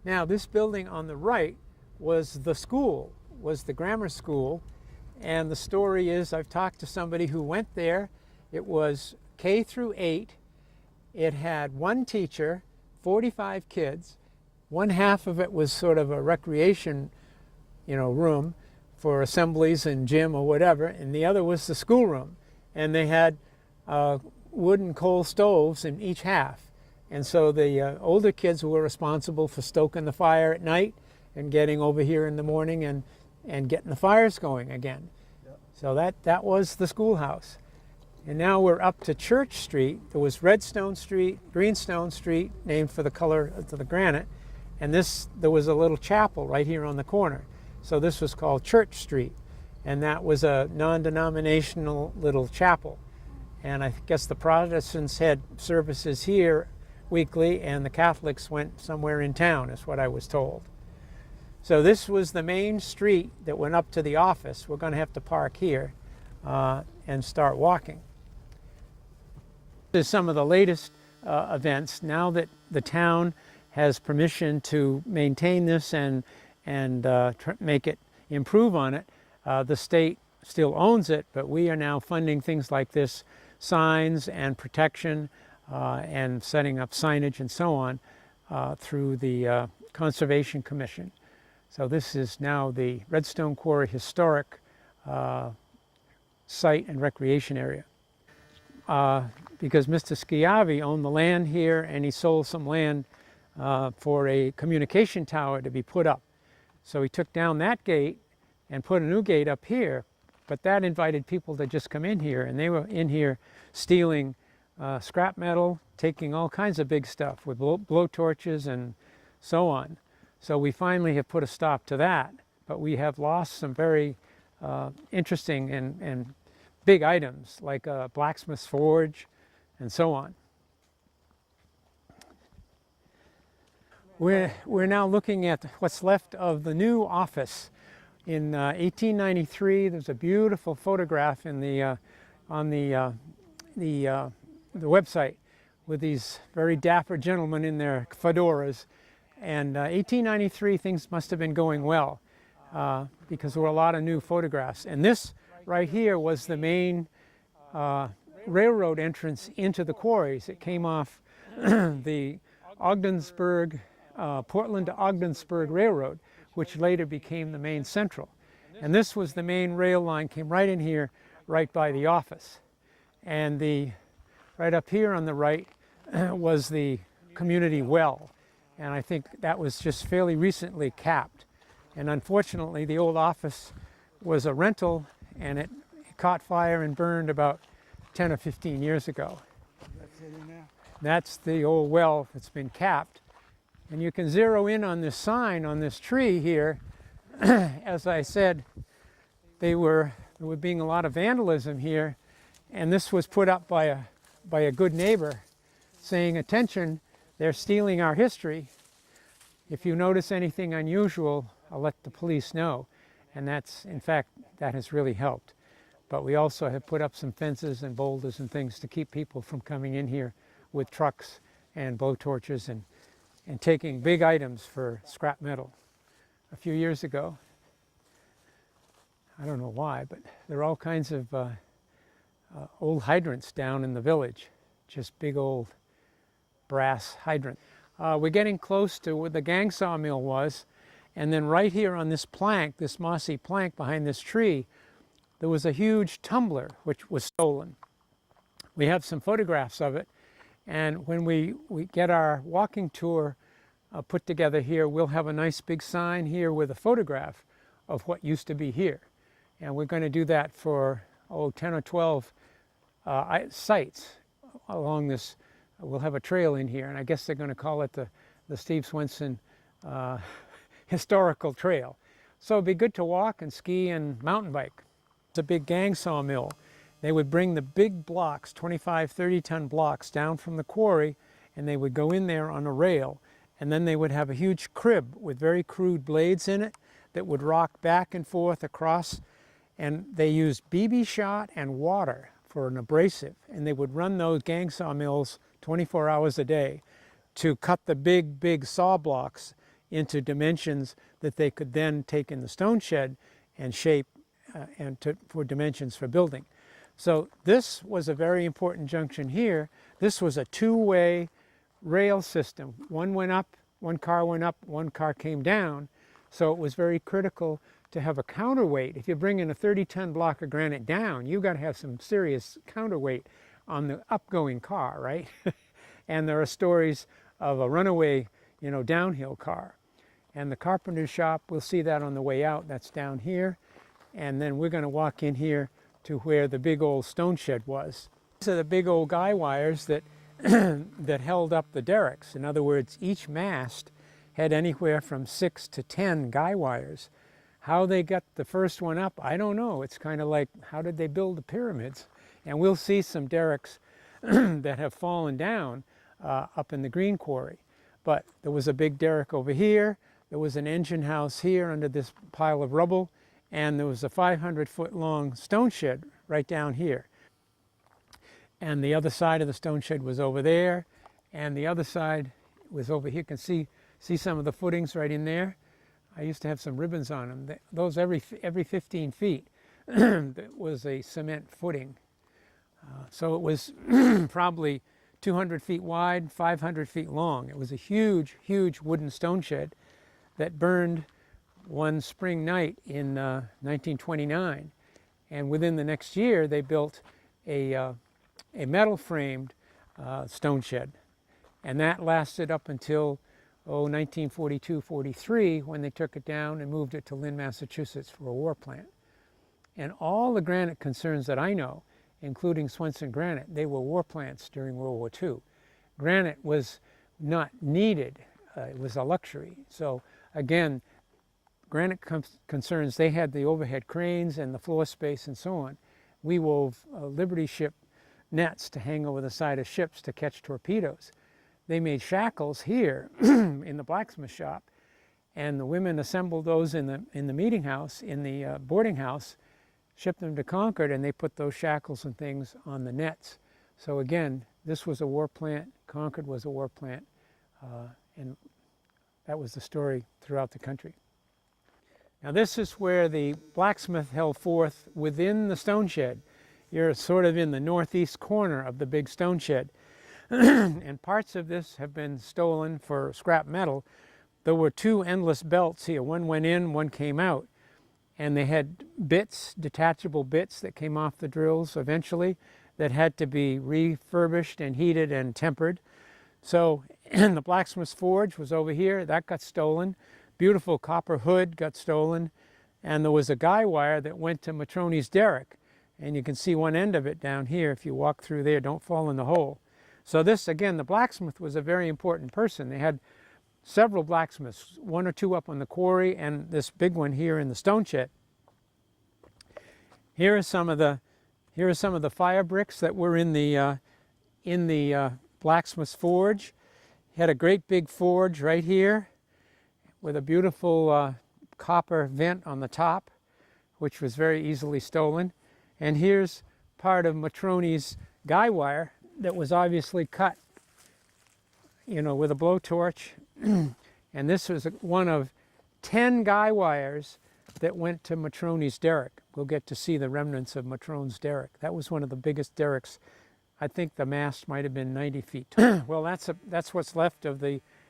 Now this building on the right was the school, was the grammar school. And the story is, I've talked to somebody who went there. It was K through 8. It had one teacher, 45 kids. One half of it was sort of a recreation, room for assemblies and gym or whatever, and the other was the schoolroom. And they had wood and coal stoves in each half. And so the older kids were responsible for stoking the fire at night and getting over here in the morning and getting the fires going again. Yep. So that was the schoolhouse. And now we're up to Church Street. There was Redstone Street, Greenstone Street, named for the color of the granite. And there was a little chapel right here on the corner. So this was called Church Street. And that was a non-denominational little chapel. And I guess the Protestants had services here weekly, and the Catholics went somewhere in town, is what I was told. So this was the main street that went up to the office. We're going to have to park here and start walking. This is some of the latest events. Now that the town has permission to maintain this and make it, improve on it, the state still owns it, but we are now funding things like this, signs and protection, and setting up signage and so on through the Conservation Commission. So this is now the Redstone Quarry Historic Site and Recreation Area. Because Mr. Schiavi owned the land here, and he sold some land for a communication tower to be put up. So he took down that gate and put a new gate up here, but that invited people to just come in here, and they were in here stealing scrap metal, taking all kinds of big stuff with blow torches and so on. So we finally have put a stop to that, but we have lost some very interesting and big items like a blacksmith's forge and so on. We're now looking at what's left of the new office. In 1893, there's a beautiful photograph in on the website with these very dapper gentlemen in their fedoras. And 1893, things must have been going well because there were a lot of new photographs. And this right here was the main railroad entrance into the quarries. It came off the Ogdensburg, Portland to Ogdensburg Railroad, which later became the main central. And this was the main rail line, came right in here, right by the office. And right up here on the right was the community well. And I think that was just fairly recently capped. And unfortunately, the old office was a rental, and it caught fire and burned about 10 or 15 years ago. That's the old well that's been capped. And you can zero in on this sign on this tree here. As I said, there were being a lot of vandalism here, and this was put up by a good neighbor saying, "Attention, they're stealing our history. If you notice anything unusual, I'll let the police know." And that's, in fact, that has really helped. But we also have put up some fences and boulders and things to keep people from coming in here with trucks and blow torches and taking big items for scrap metal. A few years ago, I don't know why, but there are all kinds of old hydrants down in the village, just big old brass hydrants. We're getting close to where the gang sawmill was, and then right here on this plank, this mossy plank behind this tree, there was a huge tumbler which was stolen. We have some photographs of it, and when we get our walking tour put together here, we'll have a nice big sign here with a photograph of what used to be here. And we're going to do that for 10 or 12 sites along this. We'll have a trail in here, and I guess they're going to call it the Steve Swenson Historical Trail. So it'd be good to walk and ski and mountain bike. It's a big gang sawmill. They would bring the big blocks, 25, 30-ton blocks, down from the quarry, and they would go in there on a rail, and then they would have a huge crib with very crude blades in it that would rock back and forth across, and they used BB shot and water for an abrasive, and they would run those gang sawmills 24 hours a day to cut the big saw blocks into dimensions that they could then take in the stone shed and shape for dimensions for building. So this was a very important junction here. This was a two-way rail system. One went up, one car went up, one car came down. So it was very critical to have a counterweight. If you bring in a 30-ton block of granite down, you've got to have some serious counterweight on the upgoing car, right? And there are stories of a runaway, downhill car. And the carpenter's shop, we'll see that on the way out. That's down here. And then we're going to walk in here to where the big old stone shed was. These are the big old guy wires that, that held up the derricks. In other words, each mast had anywhere from 6 to 10 guy wires. How they got the first one up, I don't know. It's kind of like, how did they build the pyramids? And we'll see some derricks that have fallen down up in the Green Quarry. But there was a big derrick over here. There was an engine house here under this pile of rubble. And there was a 500-foot long stone shed right down here. And the other side of the stone shed was over there. And the other side was over here. You can see some of the footings right in there. I used to have some ribbons on them. Those every 15 feet that was a cement footing. So it was probably 200 feet wide, 500 feet long. It was a huge, huge wooden stone shed that burned one spring night in 1929. And within the next year, they built a metal-framed stone shed. And that lasted up until 1942-43, when they took it down and moved it to Lynn, Massachusetts for a war plant. And all the granite concerns that I know, including Swenson granite, they were war plants during World War II. Granite was not needed. It was a luxury. So again, granite concerns, they had the overhead cranes and the floor space and so on. We wove Liberty ship nets to hang over the side of ships to catch torpedoes. They made shackles here in the blacksmith shop, and the women assembled those in the meeting house, in the boarding house, shipped them to Concord, and they put those shackles and things on the nets. So again, this was a war plant, Concord was a war plant, and that was the story throughout the country. Now this is where the blacksmith held forth within the stone shed. You're sort of in the northeast corner of the big stone shed. And parts of this have been stolen for scrap metal. There were two endless belts here. One went in, one came out. And they had bits, detachable bits that came off the drills eventually that had to be refurbished and heated and tempered. So the blacksmith's forge was over here. That got stolen. Beautiful copper hood got stolen. And there was a guy wire that went to Matroni's derrick. And you can see one end of it down here. If you walk through there, don't fall in the hole. So this, again, the blacksmith was a very important person. They had several blacksmiths, one or two up on the quarry, and this big one here in the stone shed. Here are some of the fire bricks that were in the blacksmith's forge. He had a great big forge right here with a beautiful copper vent on the top, which was very easily stolen. And here's part of Matroni's guy wire that was obviously cut, with a blowtorch. And this was one of 10 guy wires that went to Matroni's derrick. We'll get to see the remnants of Matrone's derrick. That was one of the biggest derricks. I think the mast might have been 90 feet tall. Well, that's what's left of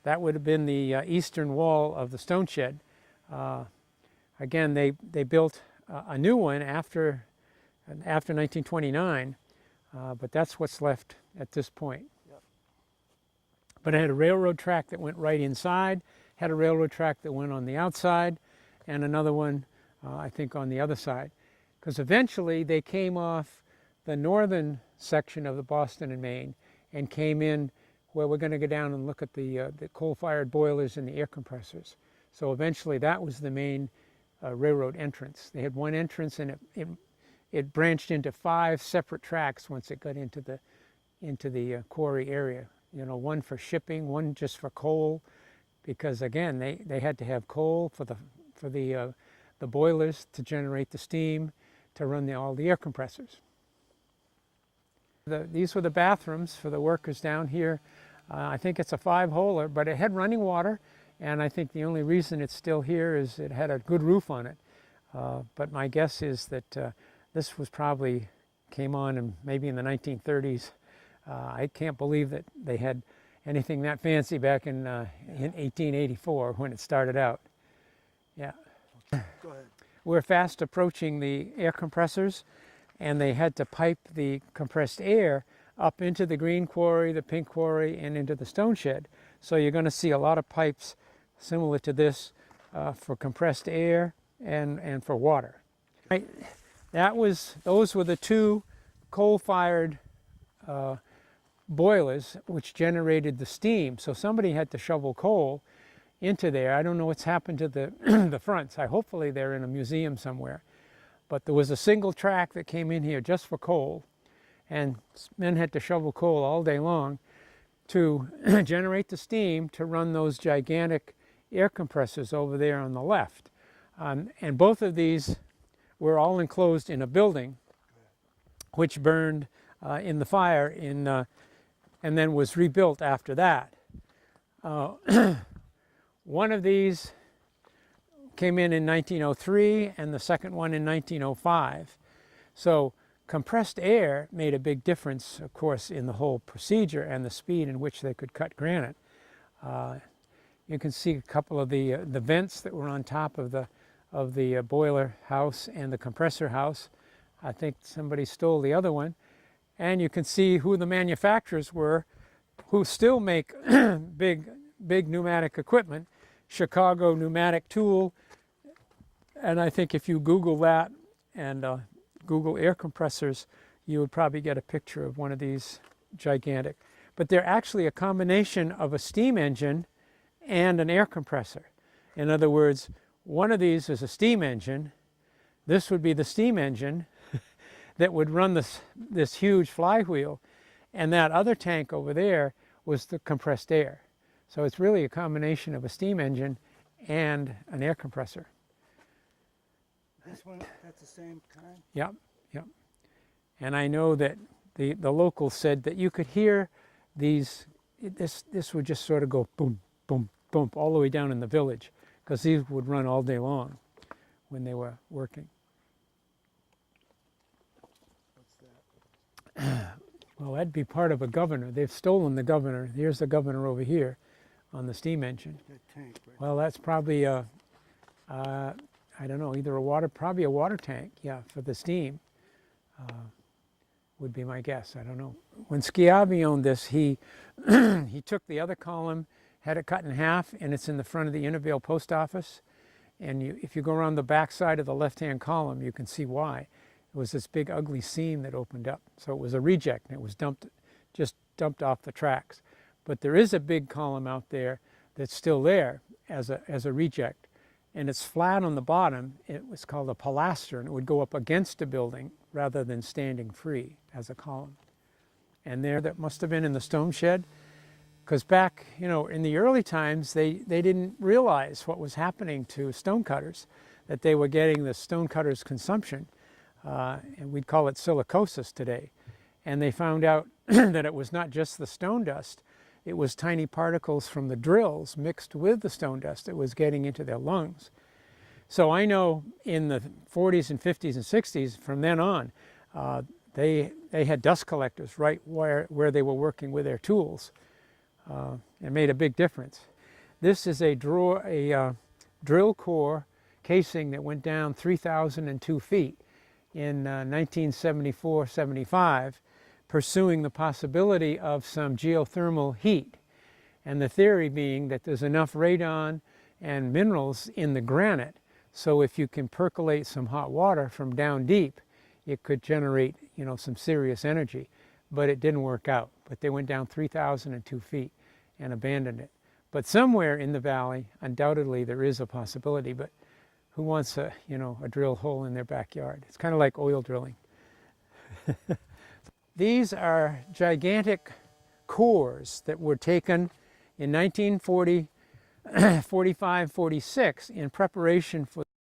that would have been the eastern wall of the stone shed. Again, they built a new one after 1929. But that's what's left at this point. Yep. But it had a railroad track that went right inside, had a railroad track that went on the outside, and another one, I think, on the other side. Because eventually they came off the northern section of the Boston and Maine and came in where we're going to go down and look at the coal-fired boilers and the air compressors. So eventually that was the main railroad entrance. They had one entrance, and it branched into 5 separate tracks once it got into the quarry area. One for shipping, one just for coal, because again they had to have coal for the boilers to generate the steam to run all the air compressors. These were the bathrooms for the workers down here. I think it's a 5-holer, but it had running water, and I think the only reason it's still here is it had a good roof on it. But my guess is that this was probably came on maybe in the 1930s. I can't believe that they had anything that fancy back in 1884 when it started out. Yeah. Go ahead. We're fast approaching the air compressors, and they had to pipe the compressed air up into the green quarry, the pink quarry, and into the stone shed. So you're going to see a lot of pipes similar to this for compressed air and for water. Right. Those were the two coal-fired boilers which generated the steam. So somebody had to shovel coal into there. I don't know what's happened to the the fronts. Hopefully they're in a museum somewhere. But there was a single track that came in here just for coal, and men had to shovel coal all day long to generate the steam to run those gigantic air compressors over there on the left. And both of these were all enclosed in a building which burned in the fire and then was rebuilt after that. One of these came in 1903 and the second one in 1905. So compressed air made a big difference, of course, in the whole procedure and the speed in which they could cut granite. You can see a couple of the vents that were on top of the boiler house and the compressor house. I think somebody stole the other one. And you can see who the manufacturers were who still make big pneumatic equipment. Chicago Pneumatic Tool. And I think if you Google that and Google air compressors, you would probably get a picture of one of these gigantic. But they're actually a combination of a steam engine and an air compressor. In other words, one of these is a steam engine. This would be the steam engine that would run this huge flywheel, and that other tank over there was the compressed air. So it's really a combination of a steam engine and an air compressor. This one, that's the same kind? Yep, yep. And I know that the locals said that you could hear this would just sort of go boom, boom, boom, all the way down in the village, because these would run all day long when they were working. What's that? Well, that'd be part of a governor. They've stolen the governor. Here's the governor over here on the steam engine. That tank, right? Well, that's probably I don't know, probably a water tank, yeah, for the steam, would be my guess. I don't know. When Schiavi owned this, he took the other column, had it cut in half, and it's in the front of the Intervale post office. And if you go around the back side of the left-hand column, you can see why. It was this big ugly seam that opened up. So it was a reject, and it was just dumped off the tracks. But there is a big column out there that's still there as a reject. And it's flat on the bottom. It was called a pilaster, and it would go up against a building rather than standing free as a column. And there, that must have been in the stone shed, because back, in the early times, they didn't realize what was happening to stonecutters, that they were getting the stonecutters' consumption, and we'd call it silicosis today. And they found out that it was not just the stone dust, it was tiny particles from the drills mixed with the stone dust that was getting into their lungs. So I know in the 40s and 50s and 60s, from then on, they had dust collectors right where they were working with their tools. It made a big difference. This is a drill core casing that went down 3,002 feet in 1974-75, pursuing the possibility of some geothermal heat. And the theory being that there's enough radon and minerals in the granite, so if you can percolate some hot water from down deep, it could generate, some serious energy. But it didn't work out. But they went down 3,002 feet and abandoned it. But somewhere in the valley, undoubtedly there is a possibility, but who wants a drill hole in their backyard? It's kind of like oil drilling. These are gigantic cores that were taken in 1940, 45, 46 in preparation for